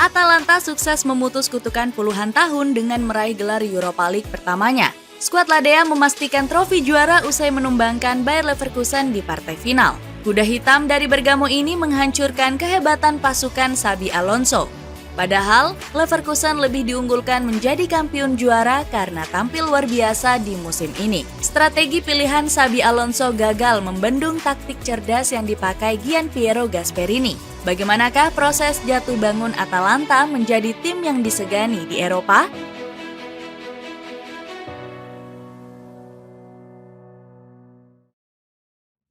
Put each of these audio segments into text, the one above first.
Atalanta sukses memutus kutukan puluhan tahun dengan meraih gelar Europa League pertamanya. Skuad Ladea memastikan trofi juara usai menumbangkan Bayer Leverkusen di partai final. Kuda hitam dari Bergamo ini menghancurkan kehebatan pasukan Xabi Alonso. Padahal, Leverkusen lebih diunggulkan menjadi kampiun juara karena tampil luar biasa di musim ini. Strategi pilihan Xabi Alonso gagal membendung taktik cerdas yang dipakai Gianpiero Gasperini. Bagaimanakah proses jatuh bangun Atalanta menjadi tim yang disegani di Eropa?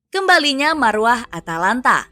Kembalinya marwah Atalanta.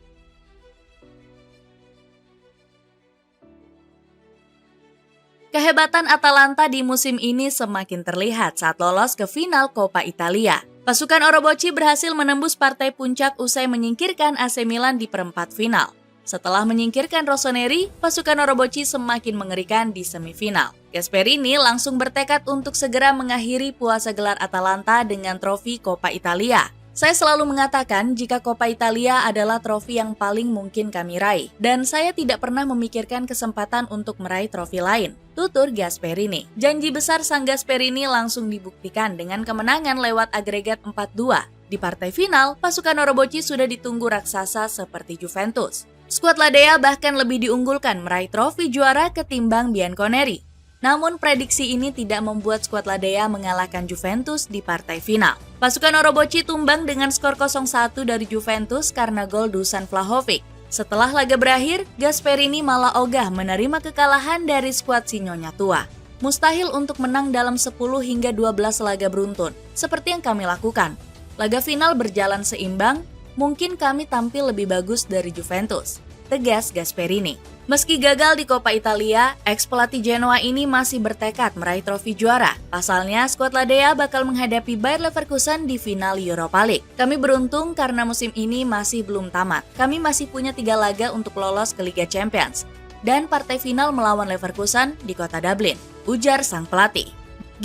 Kehebatan Atalanta di musim ini semakin terlihat saat lolos ke final Coppa Italia. Pasukan Oroboci berhasil menembus partai puncak usai menyingkirkan AC Milan di perempat final. Setelah menyingkirkan Rossoneri, pasukan Oroboci semakin mengerikan di semifinal. Gasperini langsung bertekad untuk segera mengakhiri puasa gelar Atalanta dengan trofi Coppa Italia. Saya selalu mengatakan jika Coppa Italia adalah trofi yang paling mungkin kami raih, dan saya tidak pernah memikirkan kesempatan untuk meraih trofi lain, tutur Gasperini. Janji besar sang Gasperini langsung dibuktikan dengan kemenangan lewat agregat 4-2. Di partai final, pasukan Oroboci sudah ditunggu raksasa seperti Juventus. Skuad Ladea bahkan lebih diunggulkan meraih trofi juara ketimbang Bianconeri. Namun prediksi ini tidak membuat skuad Ladea mengalahkan Juventus di partai final. Pasukan Oroboci tumbang dengan skor 0-1 dari Juventus karena gol Dusan Vlahovic. Setelah laga berakhir, Gasperini malah ogah menerima kekalahan dari skuad Sinyonya tua. Mustahil untuk menang dalam 10 hingga 12 laga beruntun, seperti yang kami lakukan. Laga final berjalan seimbang, mungkin kami tampil lebih bagus dari Juventus, tegas Gasperini. Meski gagal di Coppa Italia, ex-pelatih Genoa ini masih bertekad meraih trofi juara. Pasalnya, skuad Ladea bakal menghadapi Bayer Leverkusen di final Europa League. Kami beruntung karena musim ini masih belum tamat. Kami masih punya 3 laga untuk lolos ke Liga Champions. Dan partai final melawan Leverkusen di kota Dublin, ujar sang pelatih.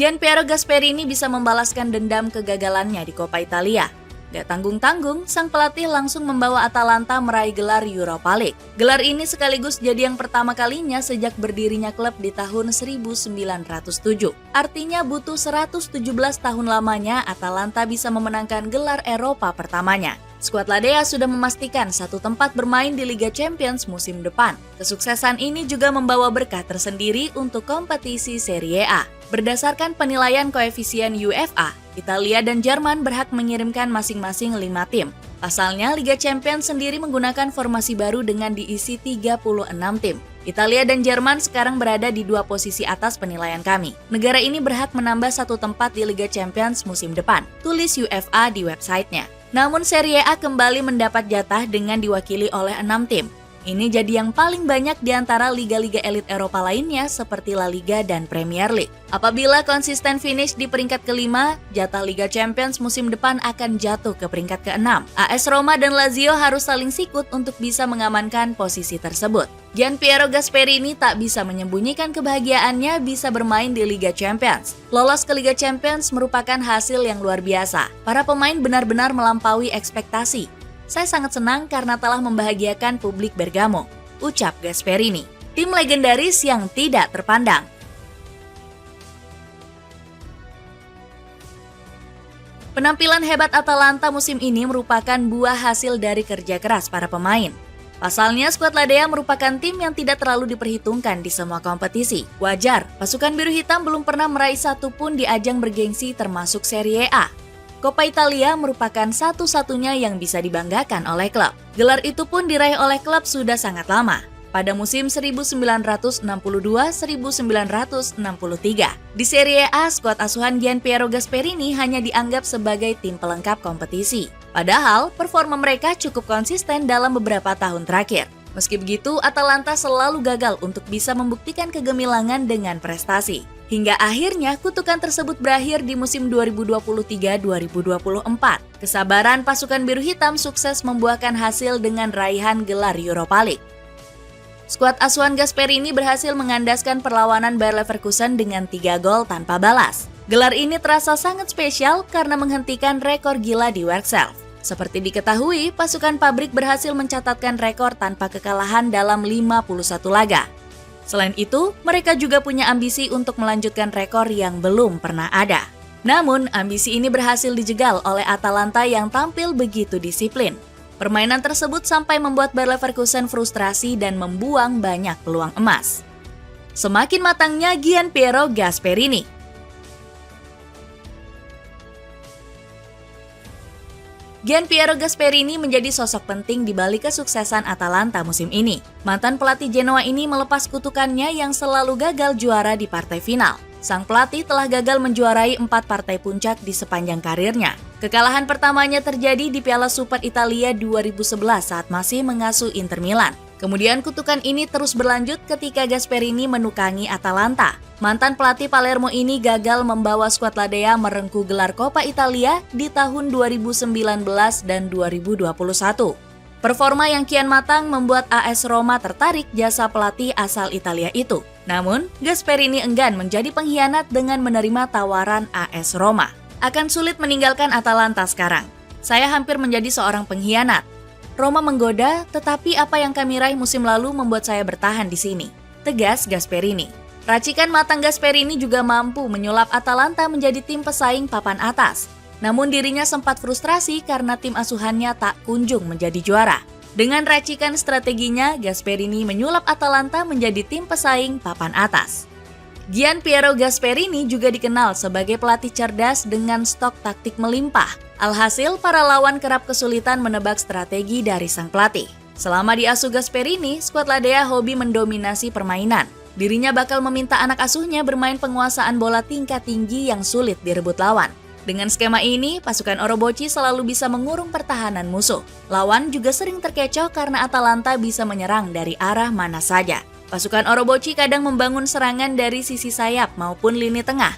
Gianpiero Gasperini bisa membalaskan dendam kegagalannya di Coppa Italia. Gak tanggung-tanggung, sang pelatih langsung membawa Atalanta meraih gelar Europa League. Gelar ini sekaligus jadi yang pertama kalinya sejak berdirinya klub di tahun 1907. Artinya butuh 117 tahun lamanya Atalanta bisa memenangkan gelar Eropa pertamanya. Skuad Ladea sudah memastikan satu tempat bermain di Liga Champions musim depan. Kesuksesan ini juga membawa berkah tersendiri untuk kompetisi Serie A. Berdasarkan penilaian koefisien UEFA, Italia dan Jerman berhak mengirimkan masing-masing 5 tim. Pasalnya, Liga Champions sendiri menggunakan formasi baru dengan diisi 36 tim. Italia dan Jerman sekarang berada di 2 posisi atas penilaian kami. Negara ini berhak menambah 1 tempat di Liga Champions musim depan, tulis UEFA di websitenya. Namun Serie A kembali mendapat jatah dengan diwakili oleh 6 tim. Ini jadi yang paling banyak di antara liga-liga elit Eropa lainnya seperti La Liga dan Premier League. Apabila konsisten finish di peringkat kelima, jatah Liga Champions musim depan akan jatuh ke peringkat ke-6. AS Roma dan Lazio harus saling sikut untuk bisa mengamankan posisi tersebut. Gianpiero Gasperini tak bisa menyembunyikan kebahagiaannya bisa bermain di Liga Champions. Lolos ke Liga Champions merupakan hasil yang luar biasa. Para pemain benar-benar melampaui ekspektasi. Saya sangat senang karena telah membahagiakan publik Bergamo, ucap Gasperini. Tim legendaris yang tidak terpandang. Penampilan hebat Atalanta musim ini merupakan buah hasil dari kerja keras para pemain. Pasalnya, skuad Ladea merupakan tim yang tidak terlalu diperhitungkan di semua kompetisi. Wajar, pasukan biru hitam belum pernah meraih satu pun di ajang bergengsi termasuk Serie A. Coppa Italia merupakan satu-satunya yang bisa dibanggakan oleh klub. Gelar itu pun diraih oleh klub sudah sangat lama, pada musim 1962-1963. Di Serie A, skuad asuhan Gianpiero Gasperini hanya dianggap sebagai tim pelengkap kompetisi. Padahal, performa mereka cukup konsisten dalam beberapa tahun terakhir. Meski begitu, Atalanta selalu gagal untuk bisa membuktikan kegemilangan dengan prestasi. Hingga akhirnya kutukan tersebut berakhir di musim 2023-2024. Kesabaran pasukan biru hitam sukses membuahkan hasil dengan raihan gelar Europa League. Skuad asuhan Gasperini berhasil mengandaskan perlawanan Bayer Leverkusen dengan 3 gol tanpa balas. Gelar ini terasa sangat spesial karena menghentikan rekor gila di Werkself. Seperti diketahui, pasukan pabrik berhasil mencatatkan rekor tanpa kekalahan dalam 51 laga. Selain itu, mereka juga punya ambisi untuk melanjutkan rekor yang belum pernah ada. Namun, ambisi ini berhasil dijegal oleh Atalanta yang tampil begitu disiplin. Permainan tersebut sampai membuat Bayer Leverkusen frustrasi dan membuang banyak peluang emas. Semakin matangnya Gianpiero Gasperini. Gianpiero Gasperini menjadi sosok penting di balik kesuksesan Atalanta musim ini. Mantan pelatih Genoa ini melepas kutukannya yang selalu gagal juara di partai final. Sang pelatih telah gagal menjuarai 4 partai puncak di sepanjang karirnya. Kekalahan pertamanya terjadi di Piala Super Italia 2011 saat masih mengasuh Inter Milan. Kemudian kutukan ini terus berlanjut ketika Gasperini menukangi Atalanta. Mantan pelatih Palermo ini gagal membawa skuad Ladea merengkuh gelar Coppa Italia di tahun 2019 dan 2021. Performa yang kian matang membuat AS Roma tertarik jasa pelatih asal Italia itu. Namun, Gasperini enggan menjadi pengkhianat dengan menerima tawaran AS Roma. Akan sulit meninggalkan Atalanta sekarang. Saya hampir menjadi seorang pengkhianat. Roma menggoda, tetapi apa yang kami raih musim lalu membuat saya bertahan di sini, tegas Gasperini. Racikan matang Gasperini juga mampu menyulap Atalanta menjadi tim pesaing papan atas. Namun dirinya sempat frustrasi karena tim asuhannya tak kunjung menjadi juara. Dengan racikan strateginya, Gasperini menyulap Atalanta menjadi tim pesaing papan atas. Gianpiero Gasperini juga dikenal sebagai pelatih cerdas dengan stok taktik melimpah. Alhasil, para lawan kerap kesulitan menebak strategi dari sang pelatih. Selama diasuh Gasperini, skuad Ladea hobi mendominasi permainan. Dirinya bakal meminta anak asuhnya bermain penguasaan bola tingkat tinggi yang sulit direbut lawan. Dengan skema ini, pasukan Orobochi selalu bisa mengurung pertahanan musuh. Lawan juga sering terkecoh karena Atalanta bisa menyerang dari arah mana saja. Pasukan Orobochi kadang membangun serangan dari sisi sayap maupun lini tengah.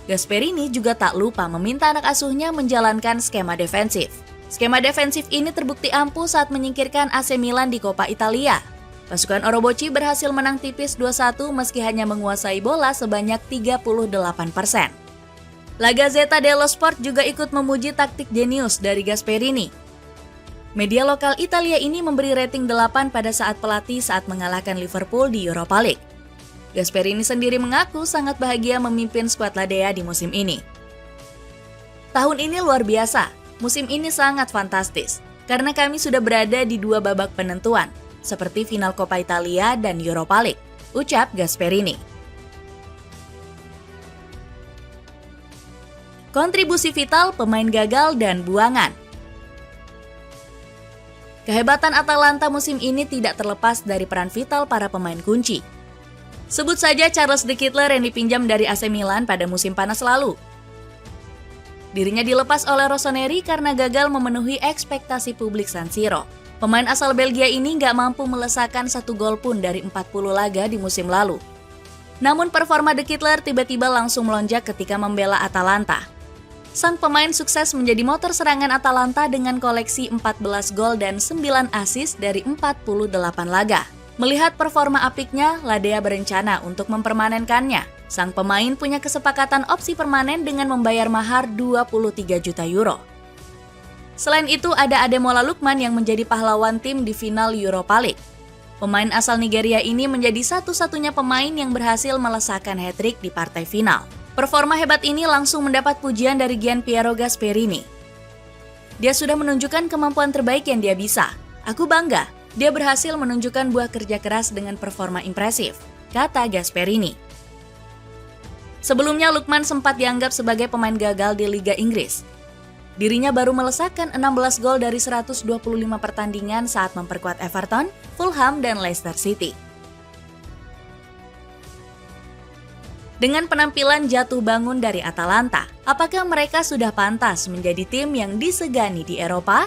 Gasperini juga tak lupa meminta anak asuhnya menjalankan skema defensif. Skema defensif ini terbukti ampuh saat menyingkirkan AC Milan di Coppa Italia. Pasukan Orobochi berhasil menang tipis 2-1 meski hanya menguasai bola sebanyak 38%. La Gazzetta dello Sport juga ikut memuji taktik jenius dari Gasperini. Media lokal Italia ini memberi rating 8 pada saat pelatih saat mengalahkan Liverpool di Europa League. Gasperini sendiri mengaku sangat bahagia memimpin skuad Ladea di musim ini. Tahun ini luar biasa, musim ini sangat fantastis, karena kami sudah berada di 2 babak penentuan, seperti final Coppa Italia dan Europa League, ucap Gasperini. Kontribusi vital pemain gagal dan buangan. Kehebatan Atalanta musim ini tidak terlepas dari peran vital para pemain kunci. Sebut saja Charles De Ketelaere yang dipinjam dari AC Milan pada musim panas lalu. Dirinya dilepas oleh Rossoneri karena gagal memenuhi ekspektasi publik San Siro. Pemain asal Belgia ini nggak mampu melesakkan 1 gol pun dari 40 laga di musim lalu. Namun performa De Ketelaere tiba-tiba langsung melonjak ketika membela Atalanta. Sang pemain sukses menjadi motor serangan Atalanta dengan koleksi 14 gol dan 9 assist dari 48 laga. Melihat performa apiknya, Ladea berencana untuk mempermanenkannya. Sang pemain punya kesepakatan opsi permanen dengan membayar mahar 23 juta euro. Selain itu, ada Ademola Lookman yang menjadi pahlawan tim di final Europa League. Pemain asal Nigeria ini menjadi satu-satunya pemain yang berhasil melesakkan hat-trick di partai final. Performa hebat ini langsung mendapat pujian dari Gianpiero Gasperini. Dia sudah menunjukkan kemampuan terbaik yang dia bisa. Aku bangga, dia berhasil menunjukkan buah kerja keras dengan performa impresif, kata Gasperini. Sebelumnya Lookman sempat dianggap sebagai pemain gagal di Liga Inggris. Dirinya baru melesakkan 16 gol dari 125 pertandingan saat memperkuat Everton, Fulham, dan Leicester City. Dengan penampilan jatuh bangun dari Atalanta, apakah mereka sudah pantas menjadi tim yang disegani di Eropa?